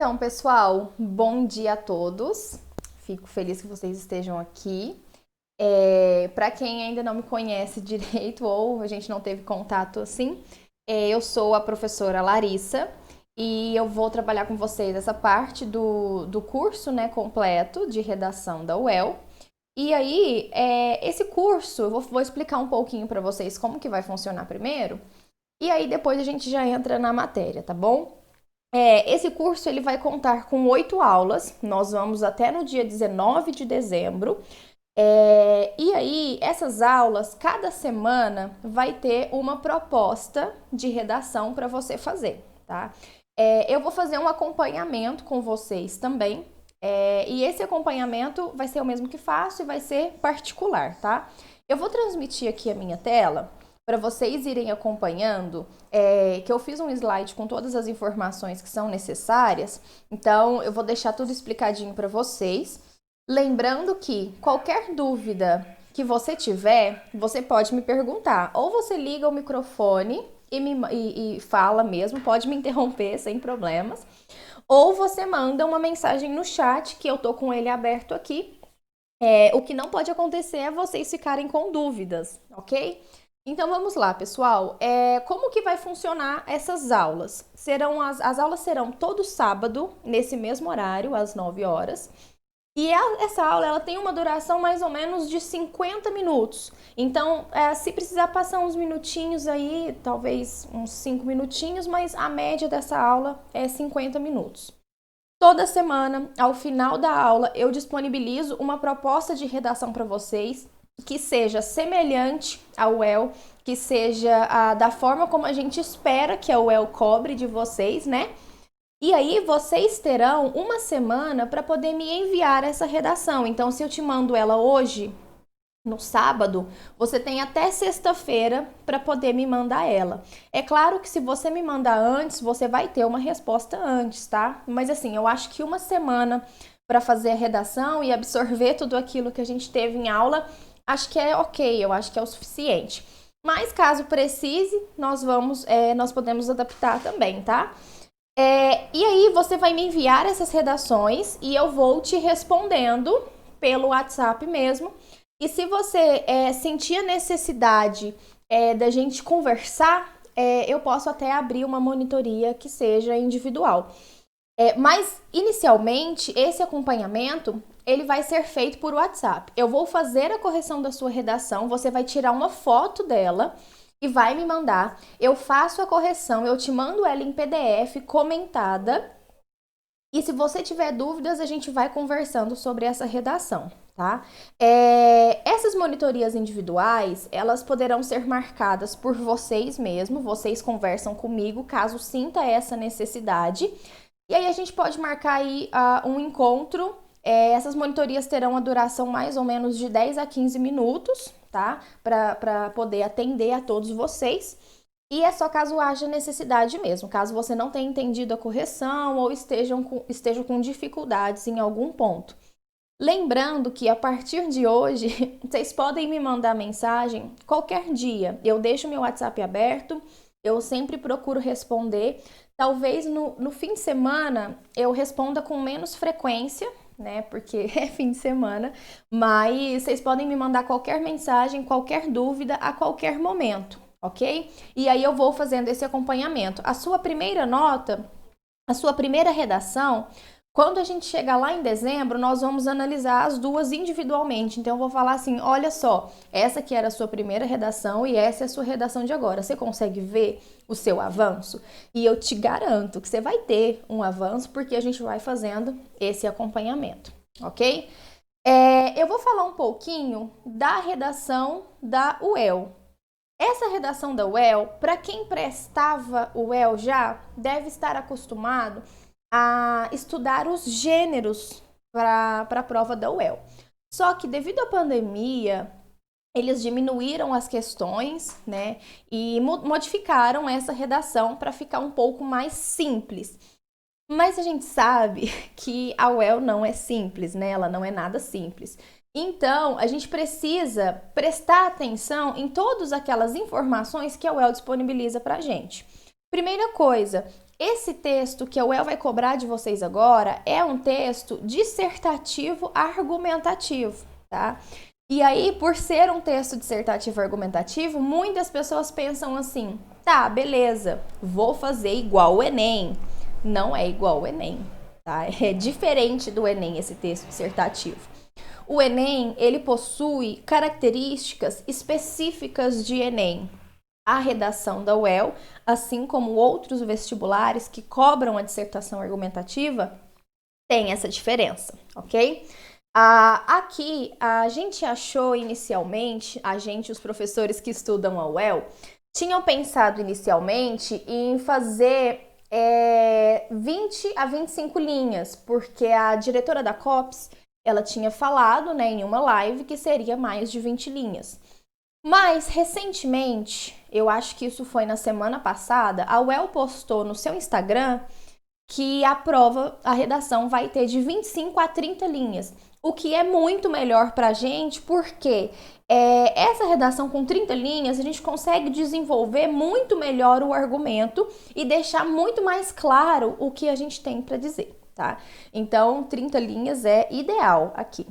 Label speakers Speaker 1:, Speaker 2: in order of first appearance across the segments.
Speaker 1: Então, pessoal, bom dia a todos. Fico feliz que vocês estejam aqui. Para quem ainda não me conhece direito ou a gente não teve contato assim, eu sou a professora Larissa e eu vou trabalhar com vocês essa parte do curso, né, completo de redação da UEL. E aí, esse curso, eu vou explicar um pouquinho para vocês como que vai funcionar primeiro, e aí depois a gente já entra na matéria, tá bom? Esse curso ele vai contar com 8 aulas, nós vamos até no dia 19 de dezembro. E aí, essas aulas, cada semana vai ter uma proposta de redação para você fazer, tá? Eu vou fazer um acompanhamento com vocês também, e esse acompanhamento vai ser o mesmo que faço e vai ser particular, tá? Eu vou transmitir aqui a minha tela para vocês irem acompanhando, que eu fiz um slide com todas as informações que são necessárias, então eu vou deixar tudo explicadinho para vocês. Lembrando que qualquer dúvida que você tiver, você pode me perguntar. Ou você liga o microfone e fala mesmo, pode me interromper sem problemas. Ou você manda uma mensagem no chat, que eu tô com ele aberto aqui. O que não pode acontecer é vocês ficarem com dúvidas, ok? Então vamos lá, pessoal. Como que vai funcionar essas aulas? As aulas serão todo sábado, nesse mesmo horário, às 9 horas. E essa aula ela tem uma duração mais ou menos de 50 minutos. Então, se precisar passar uns minutinhos aí, talvez uns 5 minutinhos, mas a média dessa aula é 50 minutos. Toda semana, ao final da aula, eu disponibilizo uma proposta de redação para vocês que seja semelhante ao UEL, que seja da forma como a gente espera que a UEL cobre de vocês, né? E aí vocês terão uma semana para poder me enviar essa redação. Então, se eu te mando ela hoje, no sábado, você tem até sexta-feira para poder me mandar ela. É claro que se você me mandar antes, você vai ter uma resposta antes, tá? Mas assim, eu acho que uma semana para fazer a redação e absorver tudo aquilo que a gente teve em aula, acho que é ok, eu acho que é o suficiente. Mas caso precise, nós podemos adaptar também, tá? E aí você vai me enviar essas redações e eu vou te respondendo pelo WhatsApp mesmo. E se você sentir a necessidade da gente conversar, eu posso até abrir uma monitoria que seja individual. Mas inicialmente esse acompanhamento ele vai ser feito por WhatsApp. Eu vou fazer a correção da sua redação, você vai tirar uma foto dela e vai me mandar. Eu faço a correção, eu te mando ela em PDF comentada. E se você tiver dúvidas, a gente vai conversando sobre essa redação, tá? Essas monitorias individuais, elas poderão ser marcadas por vocês mesmo. Vocês conversam comigo caso sinta essa necessidade. E aí a gente pode marcar aí um encontro. Essas monitorias terão a duração mais ou menos de 10 a 15 minutos, tá? Para poder atender a todos vocês. E é só caso haja necessidade mesmo, caso você não tenha entendido a correção ou estejam com dificuldades em algum ponto. Lembrando que a partir de hoje, vocês podem me mandar mensagem qualquer dia. Eu deixo meu WhatsApp aberto, eu sempre procuro responder. Talvez no fim de semana eu responda com menos frequência, né? Porque é fim de semana, mas vocês podem me mandar qualquer mensagem, qualquer dúvida a qualquer momento, ok? E aí eu vou fazendo esse acompanhamento. A sua primeira nota, a sua primeira redação, quando a gente chegar lá em dezembro, nós vamos analisar as duas individualmente. Então eu vou falar assim, olha só, essa aqui era a sua primeira redação e essa é a sua redação de agora. Você consegue ver o seu avanço? E eu te garanto que você vai ter um avanço porque a gente vai fazendo esse acompanhamento, ok? Eu vou falar um pouquinho da redação da UEL. Essa redação da UEL, para quem prestava o UEL já, deve estar acostumado a estudar os gêneros para a prova da UEL. Só que devido à pandemia, eles diminuíram as questões, né, e modificaram essa redação para ficar um pouco mais simples. Mas a gente sabe que a UEL não é simples, né? Ela não é nada simples. Então, a gente precisa prestar atenção em todas aquelas informações que a UEL disponibiliza para a gente. Primeira coisa, esse texto que a UEL vai cobrar de vocês agora é um texto dissertativo argumentativo, tá? E aí, por ser um texto dissertativo argumentativo, muitas pessoas pensam assim, tá, beleza, vou fazer igual o Enem. Não é igual o Enem, tá? É diferente do Enem esse texto dissertativo. O Enem, ele possui características específicas de Enem. A redação da UEL, assim como outros vestibulares que cobram a dissertação argumentativa, tem essa diferença, ok? Aqui, a gente achou inicialmente, os professores que estudam a UEL, tinham pensado inicialmente em fazer 20 a 25 linhas, porque a diretora da COPS, ela tinha falado, né, em uma live que seria mais de 20 linhas. Mas, recentemente, eu acho que isso foi na semana passada, a UEL postou no seu Instagram que a redação vai ter de 25 a 30 linhas, o que é muito melhor pra gente, porque essa redação com 30 linhas, a gente consegue desenvolver muito melhor o argumento e deixar muito mais claro o que a gente tem para dizer, tá? Então, 30 linhas é ideal aqui.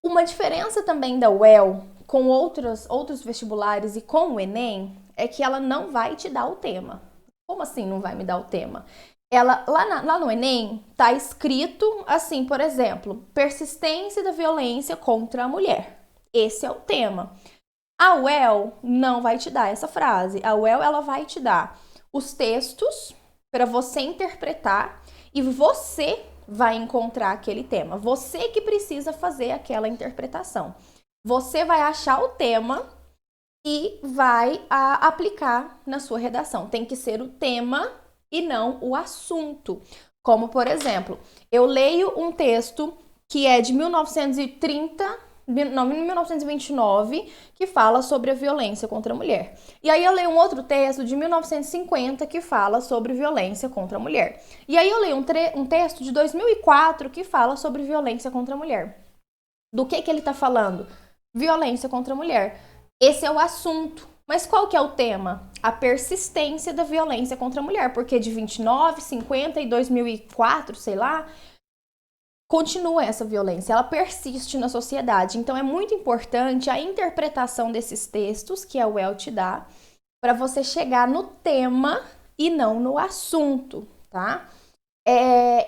Speaker 1: Uma diferença também da UEL com outros vestibulares e com o Enem é que ela não vai te dar o tema. Como assim não vai me dar o tema? Lá no Enem tá escrito assim, por exemplo, persistência da violência contra a mulher. Esse é o tema. A UEL não vai te dar essa frase. A UEL ela vai te dar os textos para você interpretar e você vai encontrar aquele tema. Você que precisa fazer aquela interpretação. Você vai achar o tema e vai aplicar na sua redação. Tem que ser o tema e não o assunto. Como, por exemplo, eu leio um texto que é de 1929, que fala sobre a violência contra a mulher. E aí eu leio um outro texto de 1950 que fala sobre violência contra a mulher. E aí eu leio um texto de 2004 que fala sobre violência contra a mulher. Do que ele está falando? Violência contra a mulher. Esse é o assunto. Mas qual que é o tema? A persistência da violência contra a mulher, porque de 29, 50 e 2004, sei lá, continua essa violência, ela persiste na sociedade. Então é muito importante a interpretação desses textos que a UEL te dá para você chegar no tema e não no assunto, tá?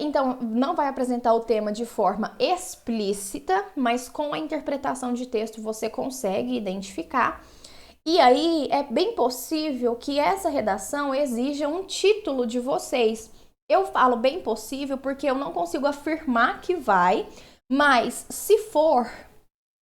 Speaker 1: Então, não vai apresentar o tema de forma explícita, mas com a interpretação de texto você consegue identificar. E aí, é bem possível que essa redação exija um título de vocês. Eu falo bem possível porque eu não consigo afirmar que vai, mas se for,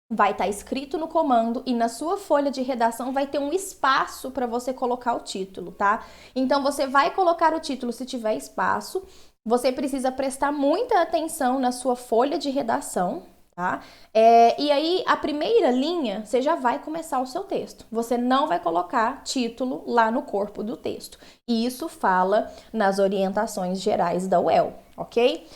Speaker 1: vai estar escrito no comando e na sua folha de redação vai ter um espaço para você colocar o título, tá? Então, você vai colocar o título se tiver espaço. Você precisa prestar muita atenção na sua folha de redação, tá? E aí, a primeira linha, você já vai começar o seu texto. Você não vai colocar título lá no corpo do texto. E isso fala nas orientações gerais da UEL, ok?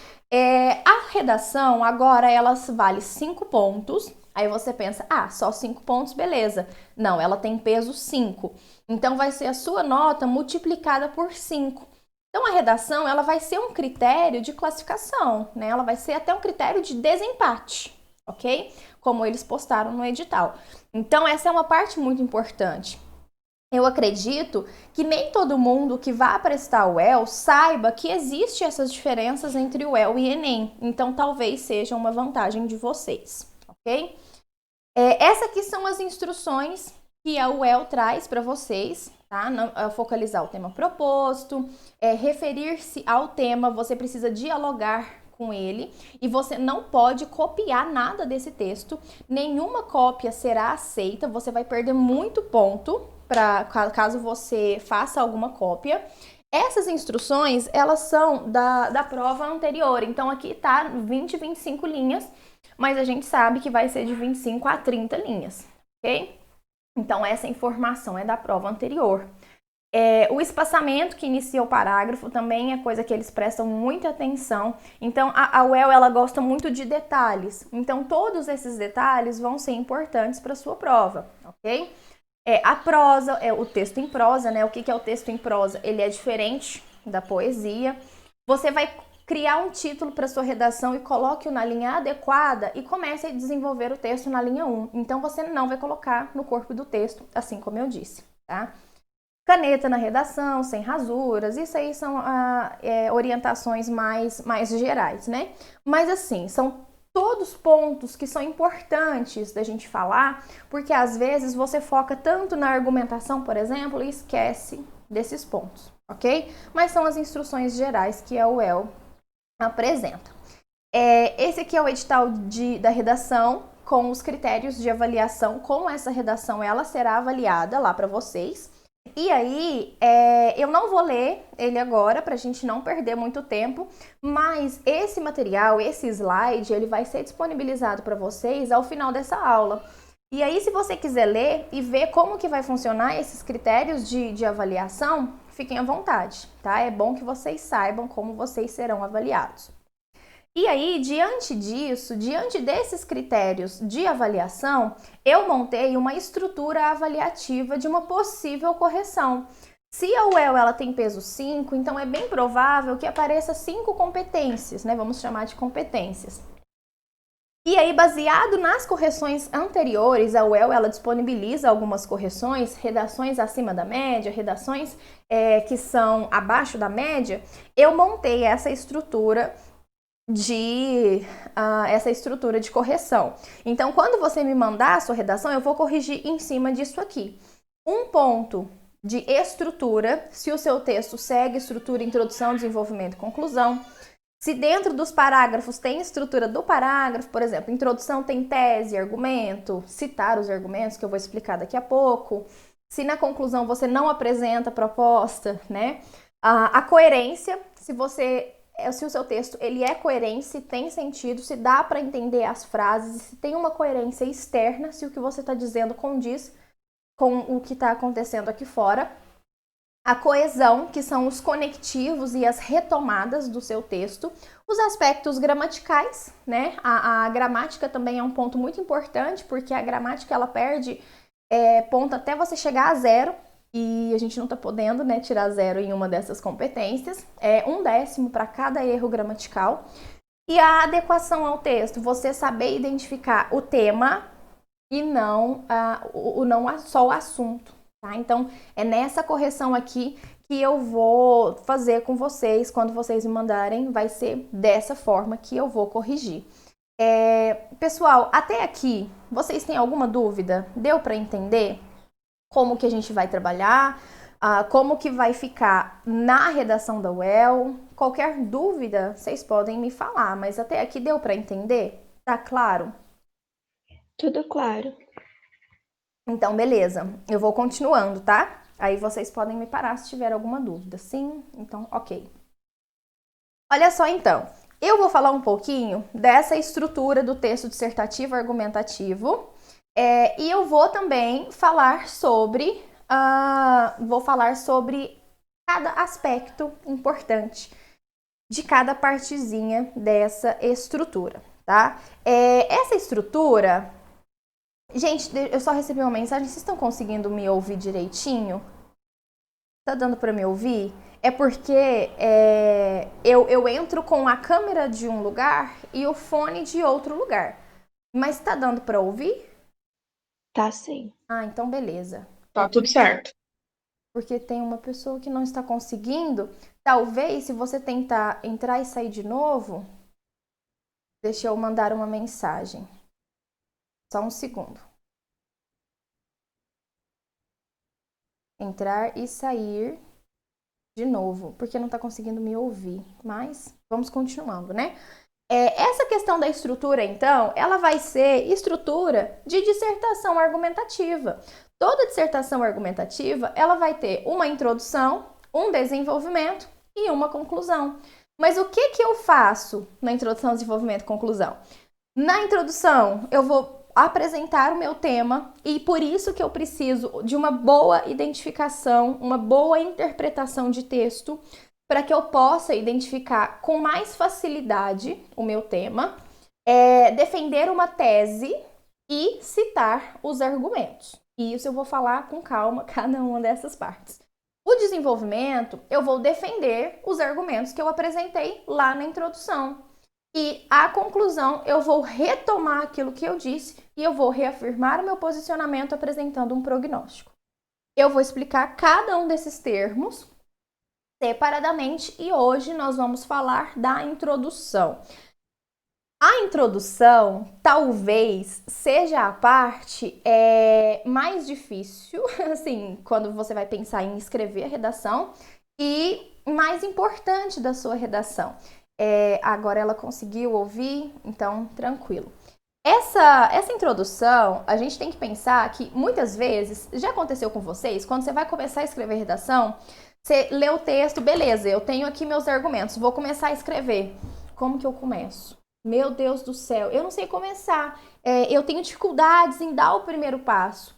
Speaker 1: A redação, agora, ela vale 5 pontos. Aí você pensa, só 5 pontos, beleza. Não, ela tem peso 5. Então, vai ser a sua nota multiplicada por 5. Então, a redação, ela vai ser um critério de classificação, né? Ela vai ser até um critério de desempate, ok? Como eles postaram no edital. Então, essa é uma parte muito importante. Eu acredito que nem todo mundo que vá prestar o UEL saiba que existe essas diferenças entre o UEL e Enem. Então, talvez seja uma vantagem de vocês, ok? Essas aqui são as instruções que a UEL traz para vocês, tá? Focalizar o tema proposto, referir-se ao tema, você precisa dialogar com ele e você não pode copiar nada desse texto, nenhuma cópia será aceita, você vai perder muito ponto caso você faça alguma cópia. Essas instruções, elas são da prova anterior, então aqui tá 20, 25 linhas, mas a gente sabe que vai ser de 25 a 30 linhas, ok? Então, essa informação é da prova anterior. O espaçamento que inicia o parágrafo também é coisa que eles prestam muita atenção. Então, a UEL, ela gosta muito de detalhes. Então, todos esses detalhes vão ser importantes para a sua prova, ok? A prosa, o texto em prosa, né? O que é o texto em prosa? Ele é diferente da poesia. Você vai criar um título para sua redação e coloque-o na linha adequada e comece a desenvolver o texto na linha 1. Então, você não vai colocar no corpo do texto, assim como eu disse, tá? Caneta na redação, sem rasuras, isso aí são orientações mais gerais, né? Mas assim, são todos pontos que são importantes da gente falar, porque às vezes você foca tanto na argumentação, por exemplo, e esquece desses pontos, ok? Mas são as instruções gerais que a UEL apresenta. Esse aqui é o edital da redação com os critérios de avaliação, como essa redação ela será avaliada lá para vocês. E aí, eu não vou ler ele agora para a gente não perder muito tempo, mas esse material, esse slide, ele vai ser disponibilizado para vocês ao final dessa aula. E aí, se você quiser ler e ver como que vai funcionar esses critérios de avaliação, fiquem à vontade, tá? É bom que vocês saibam como vocês serão avaliados. E aí, diante disso, diante desses critérios de avaliação, eu montei uma estrutura avaliativa de uma possível correção. Se a UEL ela tem peso 5, então é bem provável que apareça 5 competências, né? Vamos chamar de competências. E aí, baseado nas correções anteriores, a UEL ela disponibiliza algumas correções, redações acima da média, redações que são abaixo da média. Eu montei essa estrutura de correção. Então, quando você me mandar a sua redação, eu vou corrigir em cima disso aqui. Um ponto de estrutura, se o seu texto segue estrutura, introdução, desenvolvimento e conclusão. Se dentro dos parágrafos tem estrutura do parágrafo, por exemplo, introdução tem tese, argumento, citar os argumentos, que eu vou explicar daqui a pouco. Se na conclusão você não apresenta proposta, né? A coerência, se o seu texto ele é coerente, se tem sentido, se dá para entender as frases, se tem uma coerência externa, se o que você está dizendo condiz com o que está acontecendo aqui fora. A coesão, que são os conectivos e as retomadas do seu texto. Os aspectos gramaticais, né? A gramática também é um ponto muito importante, porque a gramática ela perde ponto até você chegar a 0. E a gente não está podendo, né, tirar 0 em uma dessas competências. 1/10 para cada erro gramatical. E a adequação ao texto, você saber identificar o tema e não só o assunto. Tá? Então, é nessa correção aqui que eu vou fazer com vocês. Quando vocês me mandarem, vai ser dessa forma que eu vou corrigir. Pessoal, até aqui, vocês têm alguma dúvida? Deu para entender como que a gente vai trabalhar? Como que vai ficar na redação da UEL? Qualquer dúvida, vocês podem me falar, mas até aqui deu para entender? Tá claro?
Speaker 2: Tudo claro.
Speaker 1: Então, beleza. Eu vou continuando, tá? Aí vocês podem me parar se tiver alguma dúvida. Sim? Então, ok. Olha só, então. Eu vou falar um pouquinho dessa estrutura do texto dissertativo argumentativo. E eu vou também falar sobre cada aspecto importante de cada partezinha dessa estrutura, tá? Essa estrutura... Gente, eu só recebi uma mensagem. Vocês estão conseguindo me ouvir direitinho? Tá dando para me ouvir? É porque eu entro com a câmera de um lugar e o fone de outro lugar. Mas tá dando para ouvir?
Speaker 2: Tá sim.
Speaker 1: Então beleza.
Speaker 3: Tá tudo certo.
Speaker 1: Porque tem uma pessoa que não está conseguindo. Talvez, se você tentar entrar e sair de novo, deixa eu mandar uma mensagem. Só um segundo. Entrar e sair de novo, porque não está conseguindo me ouvir. Mas vamos continuando, né? Essa questão da estrutura, então, ela vai ser estrutura de dissertação argumentativa. Toda dissertação argumentativa, ela vai ter uma introdução, um desenvolvimento e uma conclusão. Mas o que eu faço na introdução, desenvolvimento e conclusão? Na introdução, eu vou apresentar o meu tema e por isso que eu preciso de uma boa identificação, uma boa interpretação de texto para que eu possa identificar com mais facilidade o meu tema, defender uma tese e citar os argumentos, E isso eu vou falar com calma cada uma dessas partes. O desenvolvimento, eu vou defender os argumentos que eu apresentei lá na introdução. E a conclusão, eu vou retomar aquilo que eu disse e eu vou reafirmar o meu posicionamento apresentando um prognóstico. Eu vou explicar cada um desses termos separadamente e hoje nós vamos falar da introdução. A introdução talvez seja a parte mais difícil, assim, quando você vai pensar em escrever a redação e mais importante da sua redação. Agora ela conseguiu ouvir, então tranquilo. Essa introdução, a gente tem que pensar que muitas vezes, já aconteceu com vocês, quando você vai começar a escrever redação, você lê o texto, beleza, eu tenho aqui meus argumentos, vou começar a escrever. Como que eu começo? Meu Deus do céu, eu não sei começar, eu tenho dificuldades em dar o primeiro passo.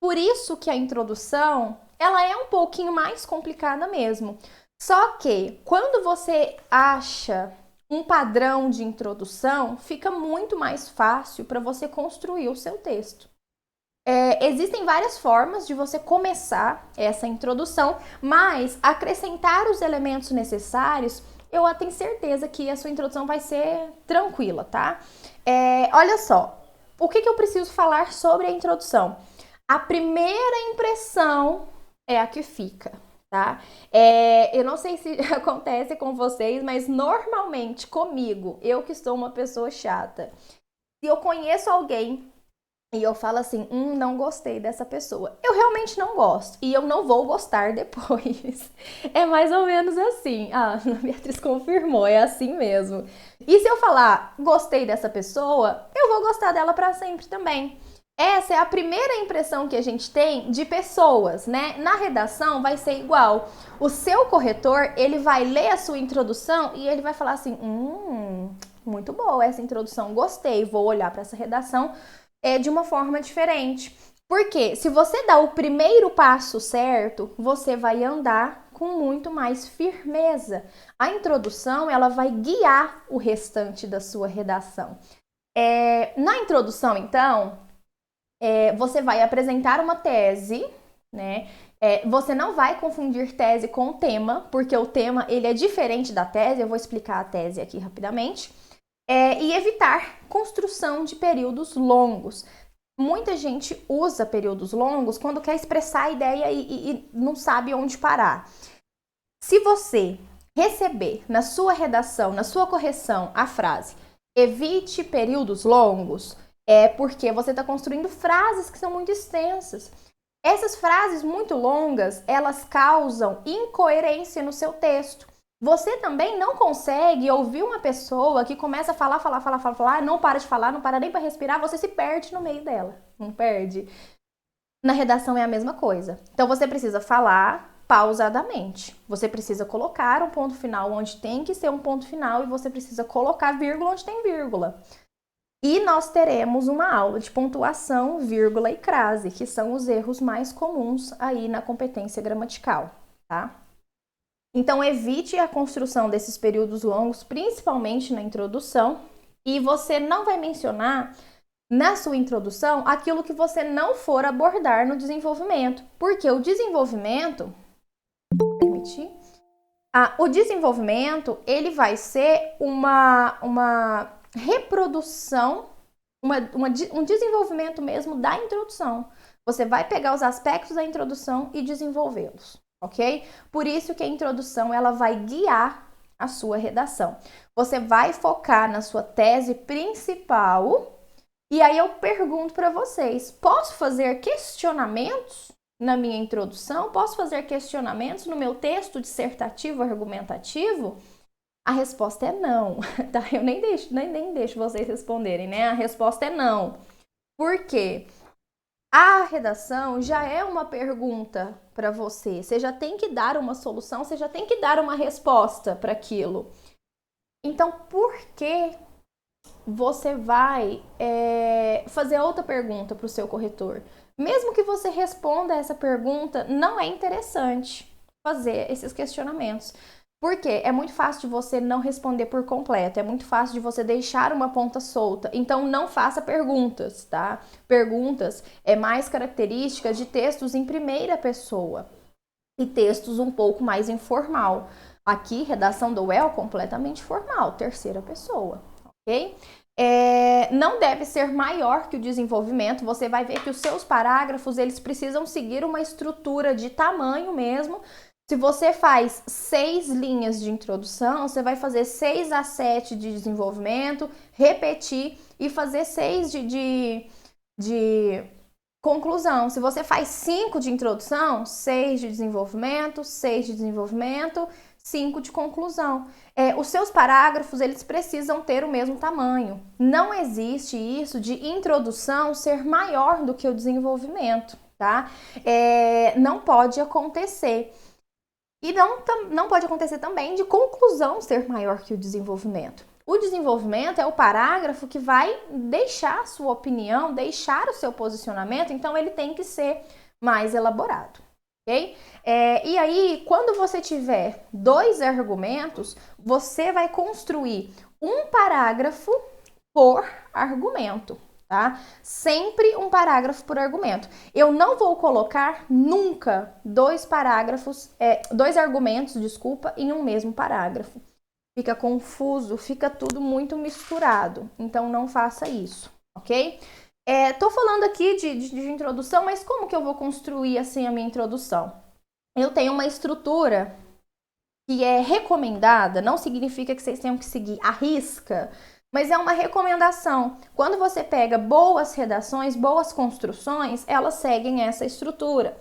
Speaker 1: Por isso que a introdução, ela é um pouquinho mais complicada mesmo. Só que quando você acha um padrão de introdução, fica muito mais fácil para você construir o seu texto. Existem várias formas de você começar essa introdução, mas acrescentar os elementos necessários, eu tenho certeza que a sua introdução vai ser tranquila, tá? Olha só, o que eu preciso falar sobre a introdução? A primeira impressão é a que fica, tá? Eu não sei se acontece com vocês, mas normalmente comigo, eu que sou uma pessoa chata, se eu conheço alguém e eu falo assim, não gostei dessa pessoa, eu realmente não gosto e eu não vou gostar depois. É mais ou menos assim. A Beatriz confirmou, é assim mesmo. E se eu falar, gostei dessa pessoa, eu vou gostar dela para sempre também. Essa é a primeira impressão que a gente tem de pessoas, né? Na redação vai ser igual. O seu corretor, ele vai ler a sua introdução e ele vai falar assim, muito boa essa introdução, gostei, vou olhar para essa redação de uma forma diferente. Porque se você dá o primeiro passo certo, você vai andar com muito mais firmeza. A introdução, ela vai guiar o restante da sua redação. Na introdução, então, você vai apresentar uma tese, né? Você não vai confundir tese com tema, porque o tema ele é diferente da tese. Eu vou explicar a tese aqui rapidamente. E evitar construção de períodos longos. Muita gente usa períodos longos quando quer expressar a ideia e não sabe onde parar. Se você receber na sua redação, na sua correção, a frase evite períodos longos, é porque você está construindo frases que são muito extensas. Essas frases muito longas, elas causam incoerência no seu texto. Você também não consegue ouvir uma pessoa que começa a falar, não para de falar, não para nem para respirar, você se perde no meio dela, não perde? Na redação é a mesma coisa. Então você precisa falar pausadamente. Você precisa colocar um ponto final onde tem que ser um ponto final e você precisa colocar vírgula onde tem vírgula. E nós teremos uma aula de pontuação, vírgula e crase, que são os erros mais comuns aí na competência gramatical, tá? Então, evite a construção desses períodos longos, principalmente na introdução, e você não vai mencionar na sua introdução aquilo que você não for abordar no desenvolvimento, porque o desenvolvimento, o desenvolvimento, ele vai ser uma reprodução, um desenvolvimento mesmo da introdução. Você vai pegar os aspectos da introdução e desenvolvê-los. Ok? Por isso que a introdução ela vai guiar a sua redação. Você vai focar na sua tese principal e aí eu pergunto para vocês, posso fazer questionamentos na minha introdução? Posso fazer questionamentos no meu texto dissertativo, argumentativo? A resposta é não, tá? Eu nem deixo vocês responderem, né? A resposta é não. Por quê? A redação já é uma pergunta para você. Você já tem que dar uma solução, você já tem que dar uma resposta para aquilo. Então, por que você vai fazer outra pergunta para o seu corretor? Mesmo que você responda essa pergunta, não é interessante fazer esses questionamentos. Por quê? É muito fácil de você não responder por completo, é muito fácil de você deixar uma ponta solta. Então, não faça perguntas, tá? Perguntas é mais característica de textos em primeira pessoa e textos um pouco mais informal. Aqui, redação do UEL completamente formal, terceira pessoa, ok? Não deve ser maior que o desenvolvimento. Você vai ver que os seus parágrafos, eles precisam seguir uma estrutura de tamanho mesmo. Se você faz 6 linhas de introdução, você vai fazer 6 a 7 de desenvolvimento, repetir e fazer 6 de conclusão. Se você faz 5 de introdução, 6 de desenvolvimento, 6 de desenvolvimento, 5 de conclusão. Os seus parágrafos, eles precisam ter o mesmo tamanho. Não existe isso de introdução ser maior do que o desenvolvimento, tá? Não pode acontecer. E não pode acontecer também de conclusão ser maior que o desenvolvimento. O desenvolvimento é o parágrafo que vai deixar a sua opinião, deixar o seu posicionamento, então ele tem que ser mais elaborado, ok? E aí, quando você tiver 2 argumentos, você vai construir um parágrafo por argumento, tá? Sempre um parágrafo por argumento. Eu não vou colocar nunca 2 argumentos, em um mesmo parágrafo. Fica confuso, fica tudo muito misturado. Então, não faça isso, ok? Tô falando aqui de introdução, mas como que eu vou construir assim a minha introdução? Eu tenho uma estrutura que é recomendada, não significa que vocês tenham que seguir à risca, mas é uma recomendação. Quando você pega boas redações, boas construções, elas seguem essa estrutura.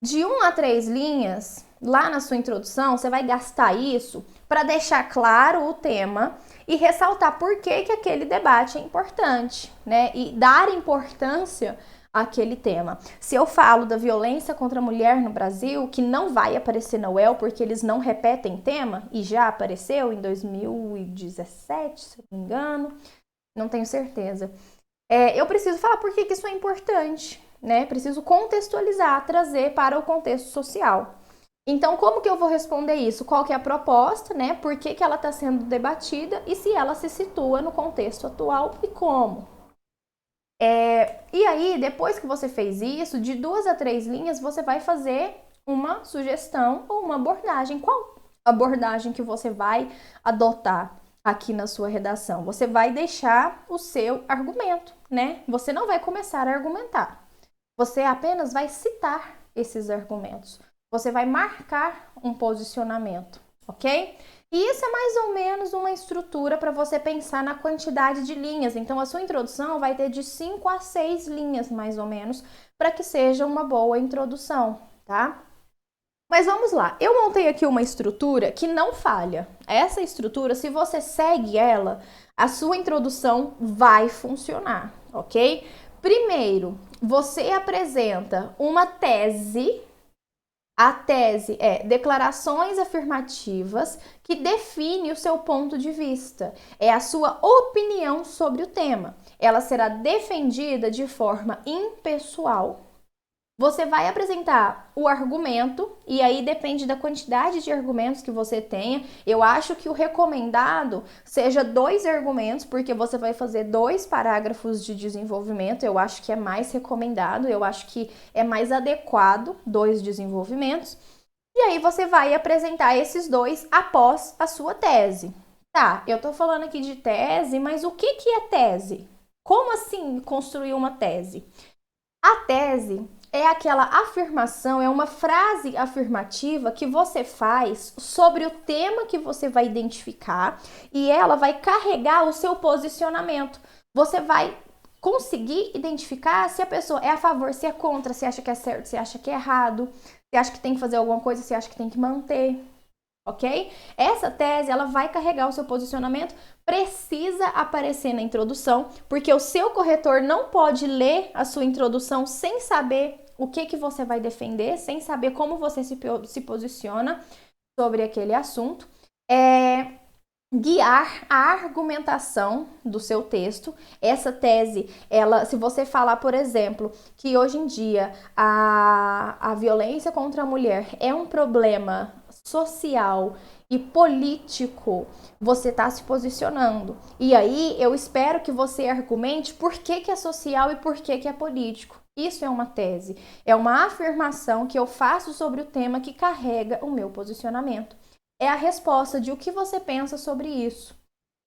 Speaker 1: De 1 a 3 linhas, lá na sua introdução, você vai gastar isso para deixar claro o tema e ressaltar por que aquele debate é importante, né? E dar importância àquele tema. Se eu falo da violência contra a mulher no Brasil, que não vai aparecer na UEL porque eles não repetem tema, e já apareceu em 2017, se não me engano, não tenho certeza. Eu preciso falar por que isso é importante, né? Preciso contextualizar, trazer para o contexto social. Então, como que eu vou responder isso? Qual que é a proposta, né? Por que ela está sendo debatida e se ela se situa no contexto atual e como? E aí, depois que você fez isso, de 2 a 3 linhas, você vai fazer uma sugestão ou uma abordagem. Qual abordagem que você vai adotar aqui na sua redação? Você vai deixar o seu argumento, né? Você não vai começar a argumentar. Você apenas vai citar esses argumentos. Você vai marcar um posicionamento, ok? E isso é mais ou menos uma estrutura para você pensar na quantidade de linhas. Então, a sua introdução vai ter de 5 a 6 linhas, mais ou menos, para que seja uma boa introdução, tá? Mas vamos lá, eu montei aqui uma estrutura que não falha. Essa estrutura, se você segue ela, a sua introdução vai funcionar, ok? Primeiro, você apresenta uma tese. A tese é declarações afirmativas que define o seu ponto de vista. É a sua opinião sobre o tema. Ela será defendida de forma impessoal. Você vai apresentar o argumento e aí depende da quantidade de argumentos que você tenha. Eu acho que o recomendado seja 2 argumentos, porque você vai fazer 2 parágrafos de desenvolvimento. Eu acho que é mais recomendado, eu acho que é mais adequado 2 desenvolvimentos. E aí você vai apresentar esses 2 após a sua tese. Tá, eu tô falando aqui de tese, mas o que é tese? Como assim construir uma tese? A tese é aquela afirmação, é uma frase afirmativa que você faz sobre o tema que você vai identificar e ela vai carregar o seu posicionamento. Você vai conseguir identificar se a pessoa é a favor, se é contra, se acha que é certo, se acha que é errado, se acha que tem que fazer alguma coisa, se acha que tem que manter. Ok? Essa tese, ela vai carregar o seu posicionamento, precisa aparecer na introdução, porque o seu corretor não pode ler a sua introdução sem saber o que você vai defender, sem saber como você se posiciona sobre aquele assunto. Guiar a argumentação do seu texto. Essa tese, se você falar, por exemplo, que hoje em dia a violência contra a mulher é um problema social e político você está se posicionando. E aí eu espero que você argumente por que é social e por que é político. Isso é uma tese, é uma afirmação que eu faço sobre o tema que carrega o meu posicionamento. É a resposta de o que você pensa sobre isso.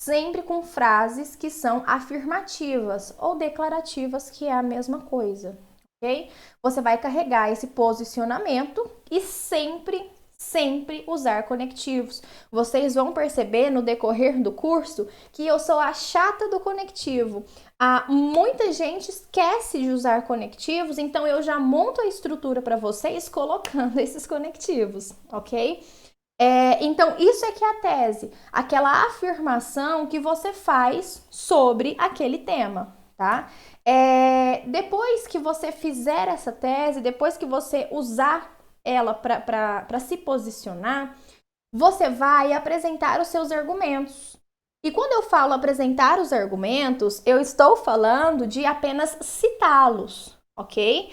Speaker 1: Sempre com frases que são afirmativas ou declarativas, que é a mesma coisa, ok? Você vai carregar esse posicionamento e sempre usar conectivos. Vocês vão perceber no decorrer do curso que eu sou a chata do conectivo. Muita gente esquece de usar conectivos, então eu já monto a estrutura para vocês colocando esses conectivos, ok? Então, isso é que é a tese, aquela afirmação que você faz sobre aquele tema, tá? Depois que você fizer essa tese, depois que você usar ela para se posicionar, você vai apresentar os seus argumentos. E quando eu falo apresentar os argumentos, eu estou falando de apenas citá-los, ok?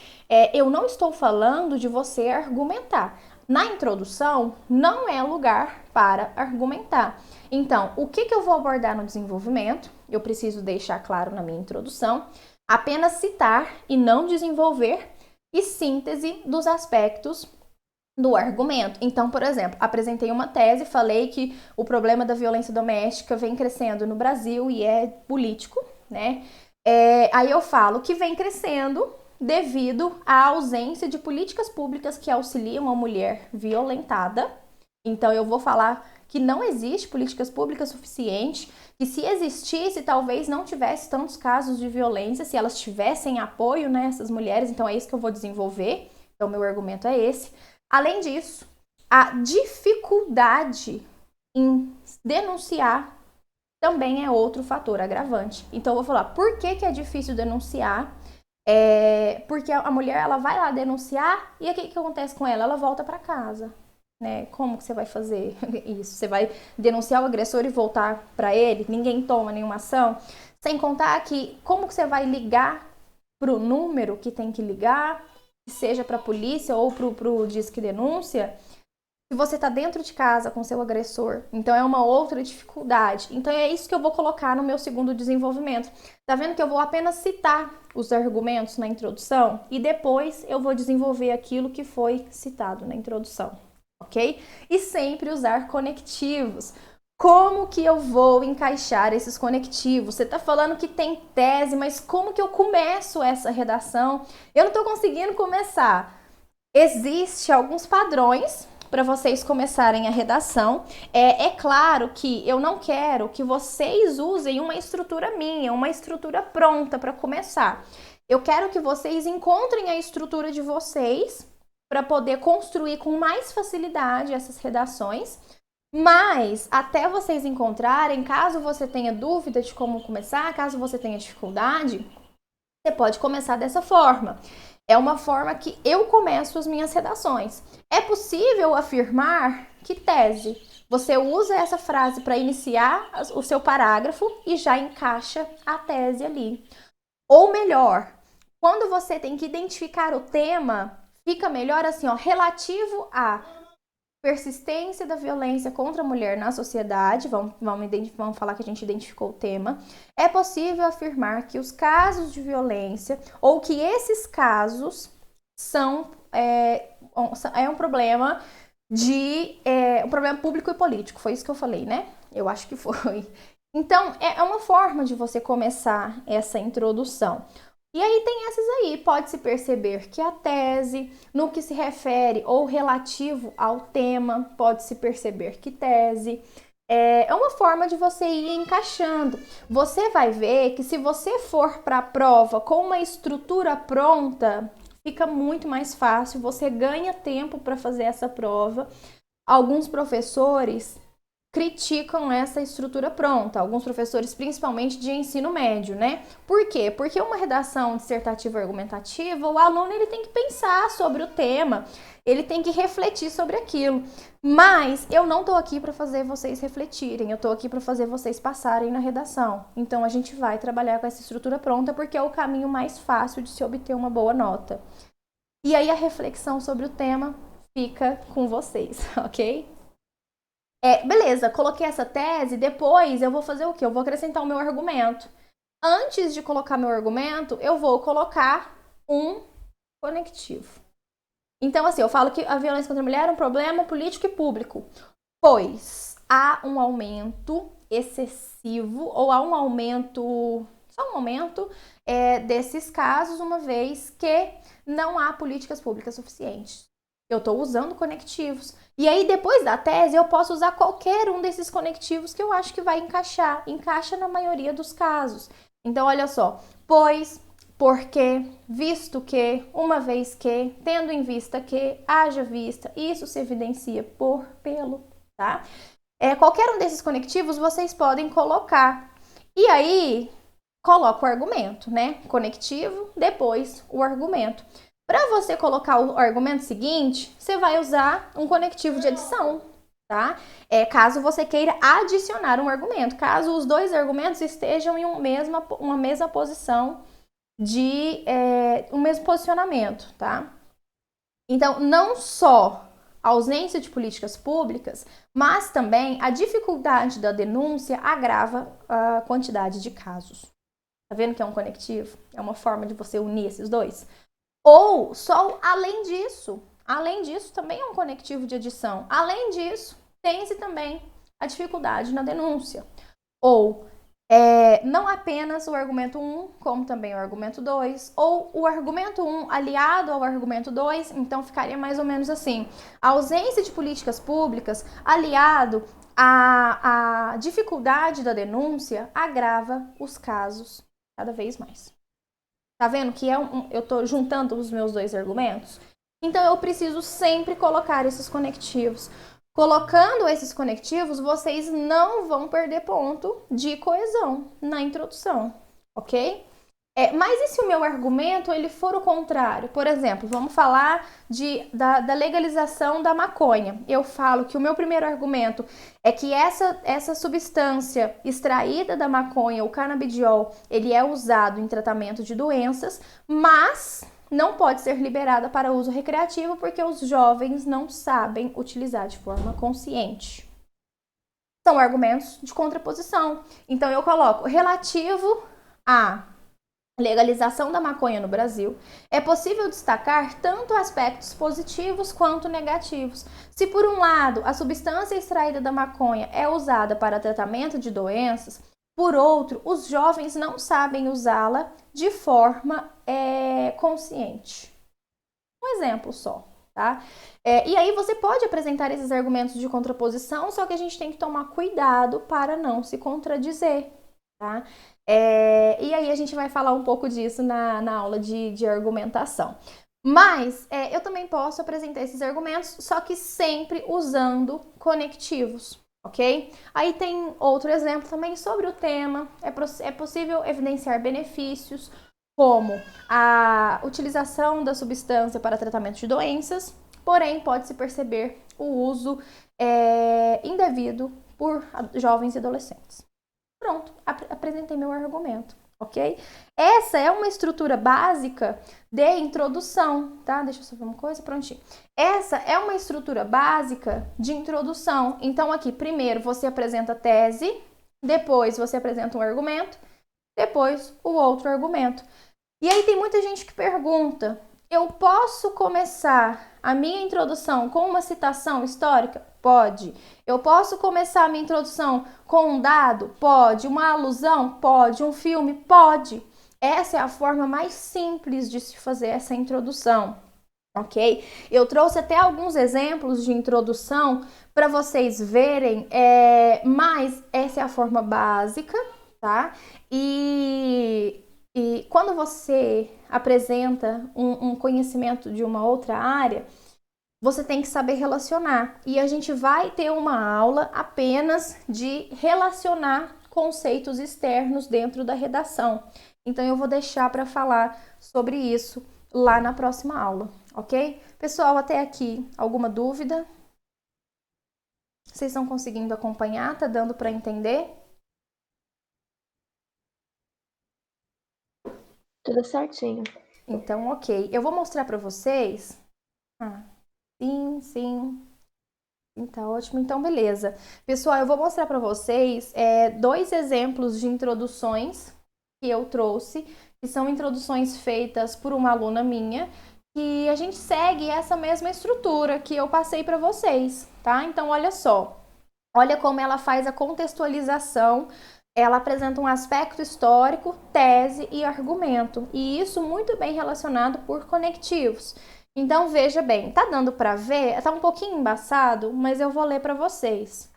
Speaker 1: Eu não estou falando de você argumentar. Na introdução, não é lugar para argumentar. Então, o que eu vou abordar no desenvolvimento? Eu preciso deixar claro na minha introdução, apenas citar e não desenvolver, e síntese dos aspectos do argumento. Então, por exemplo, apresentei uma tese, falei que o problema da violência doméstica vem crescendo no Brasil e é político, né? Aí eu falo que vem crescendo devido à ausência de políticas públicas que auxiliam a mulher violentada. Então, eu vou falar que não existe políticas públicas suficientes, que se existisse, talvez não tivesse tantos casos de violência, se elas tivessem apoio, né, essas mulheres. Então, é isso que eu vou desenvolver. Então, meu argumento é esse. Além disso, a dificuldade em denunciar também é outro fator agravante. Então, eu vou falar por que é difícil denunciar. Porque a mulher, ela vai lá denunciar e o que acontece com ela? Ela volta para casa, né? Como que você vai fazer isso? Você vai denunciar o agressor e voltar para ele? Ninguém toma nenhuma ação? Sem contar que como que você vai ligar pro número que tem que ligar, seja para a polícia ou pro Disque Denúncia, se você está dentro de casa com seu agressor. Então, é uma outra dificuldade. Então, é isso que eu vou colocar no meu segundo desenvolvimento. Tá vendo que eu vou apenas citar os argumentos na introdução e depois eu vou desenvolver aquilo que foi citado na introdução, ok? E sempre usar conectivos. Como que eu vou encaixar esses conectivos? Você está falando que tem tese, mas como que eu começo essa redação? Eu não estou conseguindo começar. Existem alguns padrões para vocês começarem a redação. É claro que eu não quero que vocês usem uma estrutura minha, uma estrutura pronta para começar. Eu quero que vocês encontrem a estrutura de vocês para poder construir com mais facilidade essas redações. Mas, até vocês encontrarem, caso você tenha dúvida de como começar, caso você tenha dificuldade, você pode começar dessa forma. É uma forma que eu começo as minhas redações. É possível afirmar que tese. Você usa essa frase para iniciar o seu parágrafo e já encaixa a tese ali. Ou melhor, quando você tem que identificar o tema, fica melhor assim, ó, relativo a persistência da violência contra a mulher na sociedade, vamos falar que a gente identificou o tema. É possível afirmar que os casos de violência ou que esses casos são um problema um problema público e político. Foi isso que eu falei, né? Eu acho que foi. Então, é uma forma de você começar essa introdução. E aí tem essas aí, pode-se perceber que a tese, no que se refere ou relativo ao tema, pode-se perceber que tese é uma forma de você ir encaixando. Você vai ver que se você for para a prova com uma estrutura pronta, fica muito mais fácil, você ganha tempo para fazer essa prova. Alguns professores criticam essa estrutura pronta, alguns professores principalmente de ensino médio, né? Por quê? Porque uma redação dissertativa argumentativa, o aluno ele tem que pensar sobre o tema, ele tem que refletir sobre aquilo. Mas eu não tô aqui para fazer vocês refletirem, eu tô aqui para fazer vocês passarem na redação. Então a gente vai trabalhar com essa estrutura pronta porque é o caminho mais fácil de se obter uma boa nota. E aí a reflexão sobre o tema fica com vocês, ok? Beleza, coloquei essa tese, depois eu vou fazer o quê? Eu vou acrescentar o meu argumento. Antes de colocar meu argumento, eu vou colocar um conectivo. Então, assim, eu falo que a violência contra a mulher é um problema político e público, pois há um aumento excessivo ou há um aumento, só um aumento desses casos, uma vez que não há políticas públicas suficientes. Eu estou usando conectivos. E aí, depois da tese, eu posso usar qualquer um desses conectivos que eu acho que vai encaixar. Encaixa na maioria dos casos. Então, olha só. Pois, porque, visto que, uma vez que, tendo em vista que, haja vista, isso se evidencia pelo, tá? Qualquer um desses conectivos vocês podem colocar. E aí, coloca o argumento, né? Conectivo, depois o argumento. Para você colocar o argumento seguinte, você vai usar um conectivo de adição, tá? Caso você queira adicionar um argumento, caso os dois argumentos estejam em uma mesma posição um mesmo posicionamento, tá? Então, não só a ausência de políticas públicas, mas também a dificuldade da denúncia agrava a quantidade de casos. Tá vendo que é um conectivo? É uma forma de você unir esses dois? Ou só além disso também é um conectivo de adição. Além disso, tem-se também a dificuldade na denúncia. Ou não apenas o argumento 1, como também o argumento 2, ou o argumento 1 aliado ao argumento 2, então ficaria mais ou menos assim: a ausência de políticas públicas aliado à dificuldade da denúncia agrava os casos cada vez mais. Tá vendo que eu tô juntando os meus dois argumentos? Então eu preciso sempre colocar esses conectivos. Colocando esses conectivos, vocês não vão perder ponto de coesão na introdução, ok? Mas e se o meu argumento ele for o contrário? Por exemplo, vamos falar da legalização da maconha. Eu falo que o meu primeiro argumento é que essa substância extraída da maconha, o canabidiol, ele é usado em tratamento de doenças, mas não pode ser liberada para uso recreativo porque os jovens não sabem utilizar de forma consciente. São argumentos de contraposição. Então eu coloco relativo a legalização da maconha no Brasil, é possível destacar tanto aspectos positivos quanto negativos. Se por um lado a substância extraída da maconha é usada para tratamento de doenças, por outro, os jovens não sabem usá-la de forma consciente. Um exemplo só, tá? E aí você pode apresentar esses argumentos de contraposição, só que a gente tem que tomar cuidado para não se contradizer, tá? E aí a gente vai falar um pouco disso na aula de argumentação. Mas eu também posso apresentar esses argumentos, só que sempre usando conectivos, ok? Aí tem outro exemplo também sobre o tema. É possível evidenciar benefícios, como a utilização da substância para tratamento de doenças, porém pode-se perceber o uso indevido por jovens e adolescentes. Pronto, apresentei meu argumento, ok? Essa é uma estrutura básica de introdução, tá? Deixa eu só ver uma coisa, prontinho. Essa é uma estrutura básica de introdução. Então, aqui, primeiro você apresenta a tese, depois você apresenta um argumento, depois o outro argumento. E aí tem muita gente que pergunta: eu posso começar a minha introdução com uma citação histórica? Pode. Eu posso começar a minha introdução com um dado? Pode. Uma alusão? Pode. Um filme? Pode. Essa é a forma mais simples de se fazer essa introdução, ok? Eu trouxe até alguns exemplos de introdução para vocês verem, mas essa é a forma básica, tá? E quando você apresenta um conhecimento de uma outra área, você tem que saber relacionar. E a gente vai ter uma aula apenas de relacionar conceitos externos dentro da redação. Então eu vou deixar para falar sobre isso lá na próxima aula, ok? Pessoal, até aqui, alguma dúvida? Vocês estão conseguindo acompanhar? Tá dando para entender?
Speaker 2: Tudo certinho.
Speaker 1: Então, ok. Eu vou mostrar para vocês. Sim. Tá ótimo, então beleza. Pessoal, eu vou mostrar para vocês dois exemplos de introduções que eu trouxe, que são introduções feitas por uma aluna minha, que a gente segue essa mesma estrutura que eu passei para vocês, tá? Então, olha só. Olha como ela faz a contextualização. Ela apresenta um aspecto histórico, tese e argumento, e isso muito bem relacionado por conectivos. Então veja bem, tá dando para ver? Tá um pouquinho embaçado, mas eu vou ler para vocês.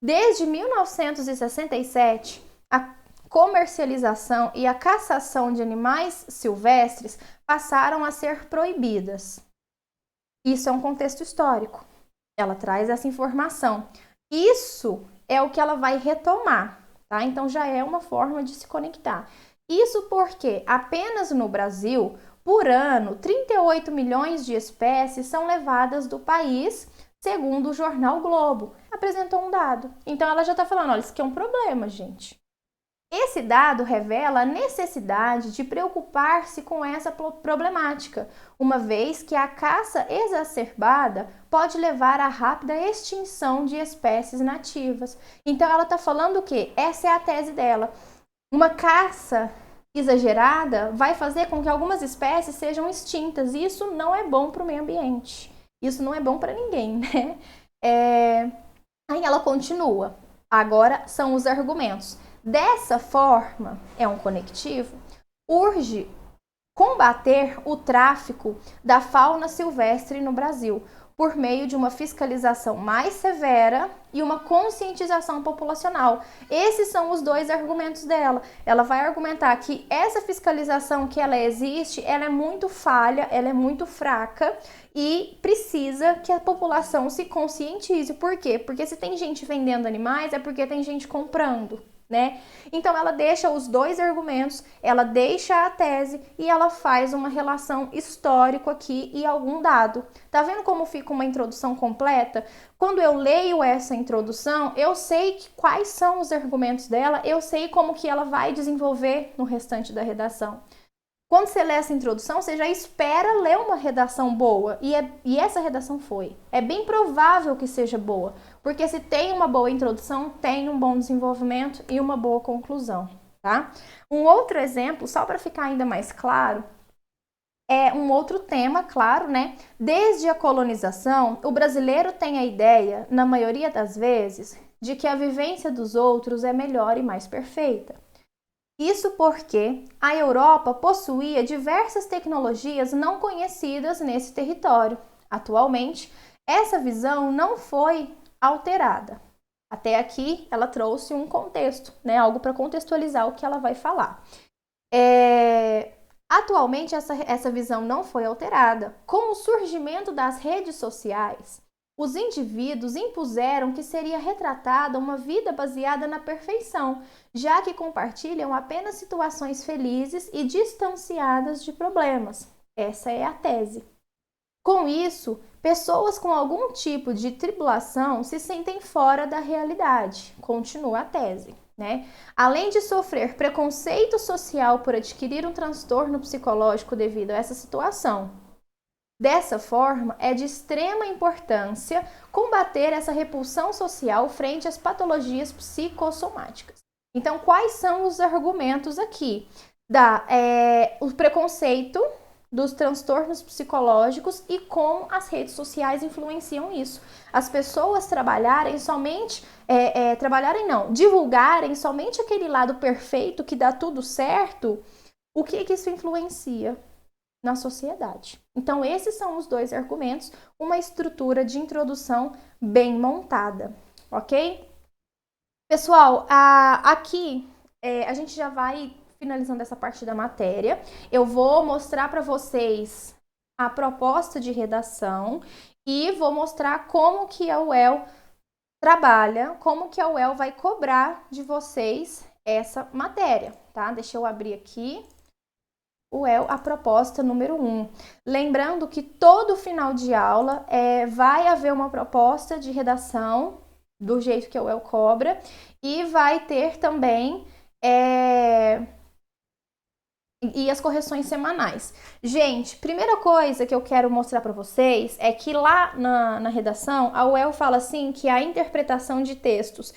Speaker 1: Desde 1967, a comercialização e a caçação de animais silvestres passaram a ser proibidas. Isso é um contexto histórico. Ela traz essa informação. Isso é o que ela vai retomar, tá? Então já é uma forma de se conectar. Isso porque apenas no Brasil, por ano, 38 milhões de espécies são levadas do país, segundo o jornal Globo. Apresentou um dado. Então ela já está falando, olha, isso aqui é um problema, gente. Esse dado revela a necessidade de preocupar-se com essa problemática, uma vez que a caça exacerbada pode levar à rápida extinção de espécies nativas. Então ela está falando o quê? Essa é a tese dela. Uma caça exagerada vai fazer com que algumas espécies sejam extintas, e isso não é bom para o meio ambiente. Isso não é bom para ninguém, né? Aí ela continua. Agora são os argumentos. Dessa forma, é um conectivo, urge combater o tráfico da fauna silvestre no Brasil, por meio de uma fiscalização mais severa e uma conscientização populacional. Esses são os dois argumentos dela. Ela vai argumentar que essa fiscalização que ela existe, ela é muito falha, ela é muito fraca e precisa que a população se conscientize. Por quê? Porque se tem gente vendendo animais, é porque tem gente comprando. Né? Então ela deixa os dois argumentos, ela deixa a tese e ela faz uma relação histórica aqui e algum dado. Tá vendo como fica uma introdução completa? Quando eu leio essa introdução, eu sei quais são os argumentos dela, eu sei como que ela vai desenvolver no restante da redação. Quando você lê essa introdução, você já espera ler uma redação boa, e essa redação foi. É bem provável que seja boa, porque se tem uma boa introdução, tem um bom desenvolvimento e uma boa conclusão, tá? Um outro exemplo, só para ficar ainda mais claro, é um outro tema, claro, né? Desde a colonização, o brasileiro tem a ideia, na maioria das vezes, de que a vivência dos outros é melhor e mais perfeita. Isso porque a Europa possuía diversas tecnologias não conhecidas nesse território. Atualmente, essa visão não foi alterada. Até aqui, ela trouxe um contexto, né? Algo para contextualizar o que ela vai falar. Atualmente, essa visão não foi alterada. Com o surgimento das redes sociais, os indivíduos impuseram que seria retratada uma vida baseada na perfeição, já que compartilham apenas situações felizes e distanciadas de problemas. Essa é a tese. Com isso, pessoas com algum tipo de tribulação se sentem fora da realidade. Continua a tese, né? Além de sofrer preconceito social por adquirir um transtorno psicológico devido a essa situação. Dessa forma, é de extrema importância combater essa repulsão social frente às patologias psicossomáticas. Então, quais são os argumentos aqui? O preconceito dos transtornos psicológicos e como as redes sociais influenciam isso. As pessoas divulgarem somente aquele lado perfeito que dá tudo certo, o que isso influencia na sociedade. Então, esses são os dois argumentos, uma estrutura de introdução bem montada, ok? Pessoal, aqui a gente já vai finalizando essa parte da matéria. Eu vou mostrar para vocês a proposta de redação e vou mostrar como que a UEL trabalha, como que a UEL vai cobrar de vocês essa matéria, tá? Deixa eu abrir aqui. A proposta número 1. Lembrando que todo final de aula vai haver uma proposta de redação do jeito que a UEL cobra e vai ter também e as correções semanais. Gente, primeira coisa que eu quero mostrar para vocês é que lá na redação, a UEL fala assim que a interpretação de textos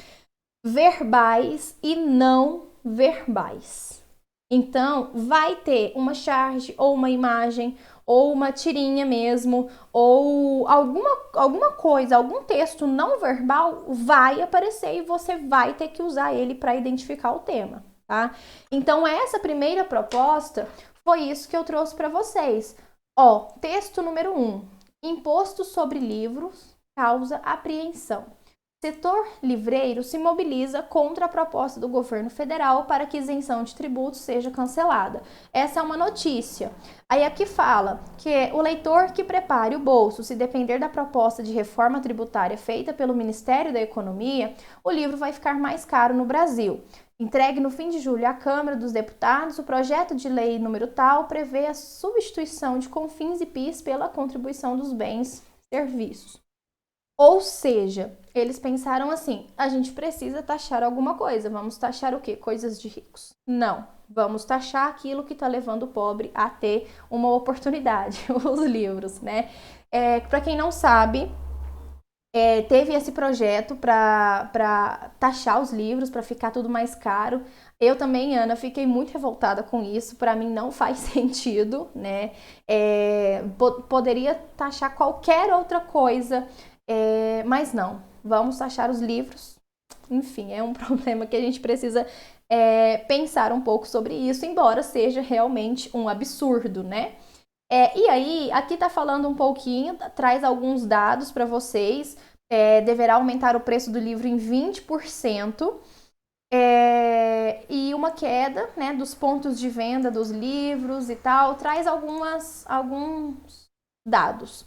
Speaker 1: verbais e não verbais. Então, vai ter uma charge ou uma imagem ou uma tirinha mesmo, ou alguma coisa, algum texto não verbal vai aparecer e você vai ter que usar ele para identificar o tema, tá? Então, essa primeira proposta foi isso que eu trouxe para vocês. Ó, texto número 1. Imposto sobre livros causa apreensão. Setor livreiro se mobiliza contra a proposta do governo federal para que a isenção de tributos seja cancelada. Essa é uma notícia. Aí aqui fala que o leitor que prepare o bolso, se depender da proposta de reforma tributária feita pelo Ministério da Economia, o livro vai ficar mais caro no Brasil. Entregue no fim de julho à Câmara dos Deputados, o projeto de lei número tal prevê a substituição de CONFINS e PIS pela contribuição dos bens e serviços. Ou seja, eles pensaram assim, a gente precisa taxar alguma coisa, vamos taxar o quê? Coisas de ricos. Não, vamos taxar aquilo que está levando o pobre a ter uma oportunidade, os livros, né? Para quem não sabe, teve esse projeto para taxar os livros, para ficar tudo mais caro. Eu também, Ana, fiquei muito revoltada com isso, para mim não faz sentido, né? Poderia taxar qualquer outra coisa, mas não, vamos taxar os livros. Enfim, é um problema que a gente precisa pensar um pouco sobre isso, embora seja realmente um absurdo, né? E aí, aqui tá falando um pouquinho, traz alguns dados para vocês. Deverá aumentar o preço do livro em 20%. E uma queda, né, dos pontos de venda dos livros e tal, traz alguns dados.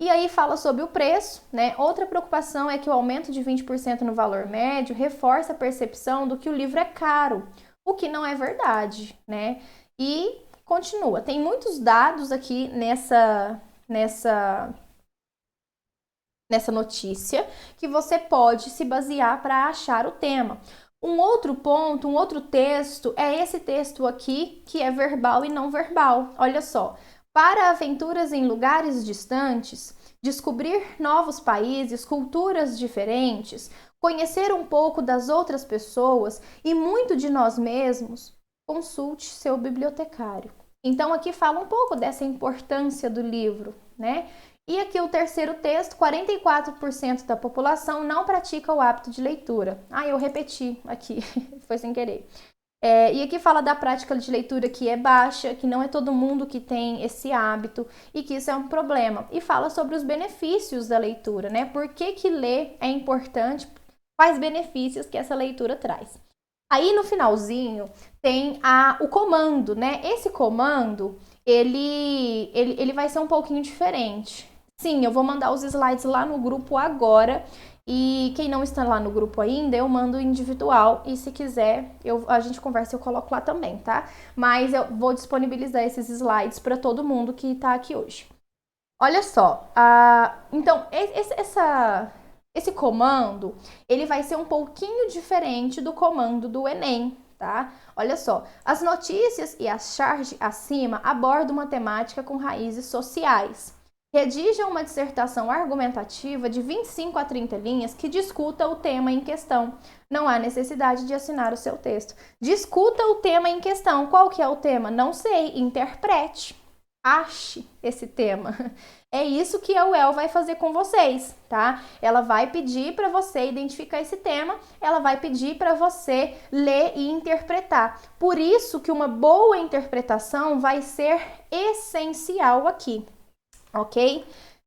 Speaker 1: E aí fala sobre o preço, né? Outra preocupação é que o aumento de 20% no valor médio reforça a percepção do que o livro é caro, o que não é verdade, né? E continua, tem muitos dados aqui nessa notícia que você pode se basear para achar o tema. Um outro ponto, um outro texto é esse texto aqui, que é verbal e não verbal. Olha só. Para aventuras em lugares distantes, descobrir novos países, culturas diferentes, conhecer um pouco das outras pessoas e muito de nós mesmos, consulte seu bibliotecário. Então aqui fala um pouco dessa importância do livro, né? E aqui o terceiro texto, 44% da população não pratica o hábito de leitura. Eu repeti aqui, foi sem querer. E aqui fala da prática de leitura que é baixa, que não é todo mundo que tem esse hábito e que isso é um problema. E fala sobre os benefícios da leitura, né? Por que ler é importante, quais benefícios que essa leitura traz. Aí no finalzinho tem o comando, né? Esse comando, ele vai ser um pouquinho diferente. Sim, eu vou mandar os slides lá no grupo agora. E quem não está lá no grupo ainda, eu mando individual. E se quiser, a gente conversa e eu coloco lá também, tá? Mas eu vou disponibilizar esses slides para todo mundo que está aqui hoje. Olha só, então esse comando, ele vai ser um pouquinho diferente do comando do Enem, tá? Olha só, as notícias e a charge acima abordam uma temática com raízes sociais. Redija uma dissertação argumentativa de 25 a 30 linhas que discuta o tema em questão. Não há necessidade de assinar o seu texto. Discuta o tema em questão. Qual que é o tema? Não sei. Interprete. Ache esse tema. É isso que a UEL vai fazer com vocês, tá? Ela vai pedir para você identificar esse tema, ela vai pedir para você ler e interpretar. Por isso que uma boa interpretação vai ser essencial aqui. Ok?